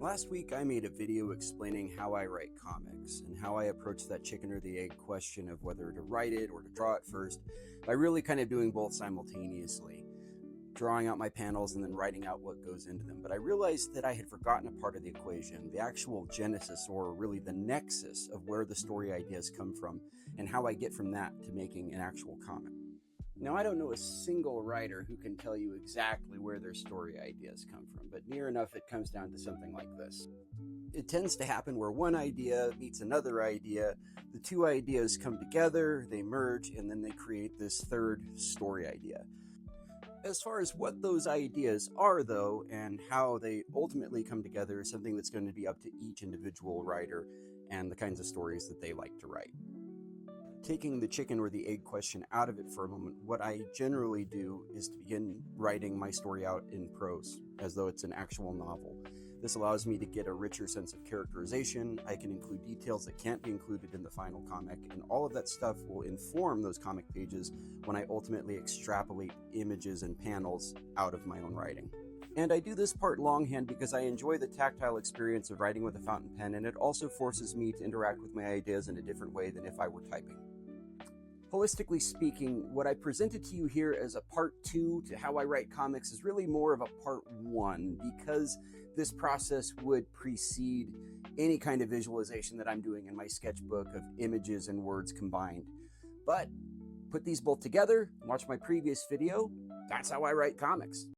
Last week, I made a video explaining how I write comics and how I approach that chicken or the egg question of whether to write it or to draw it first by really kind of doing both simultaneously, drawing out my panels and then writing out what goes into them. But I realized that I had forgotten a part of the equation, the actual genesis, or really the nexus of where the story ideas come from and how I get from that to making an actual comic. Now, I don't know a single writer who can tell you exactly where their story ideas come from, but near enough it comes down to something like this. It tends to happen where one idea meets another idea, the two ideas come together, they merge, and then they create this third story idea. As far as what those ideas are, though, and how they ultimately come together is something that's going to be up to each individual writer and the kinds of stories that they like to write. Taking the chicken or the egg question out of it for a moment, what I generally do is to begin writing my story out in prose, as though it's an actual novel. This allows me to get a richer sense of characterization. I can include details that can't be included in the final comic, and all of that stuff will inform those comic pages when I ultimately extrapolate images and panels out of my own writing. And I do this part longhand because I enjoy the tactile experience of writing with a fountain pen, and it also forces me to interact with my ideas in a different way than if I were typing. Holistically speaking, what I presented to you here as a part 2 to how I write comics is really more of a part 1 because this process would precede any kind of visualization that I'm doing in my sketchbook of images and words combined. But put these both together, watch my previous video, that's how I write comics.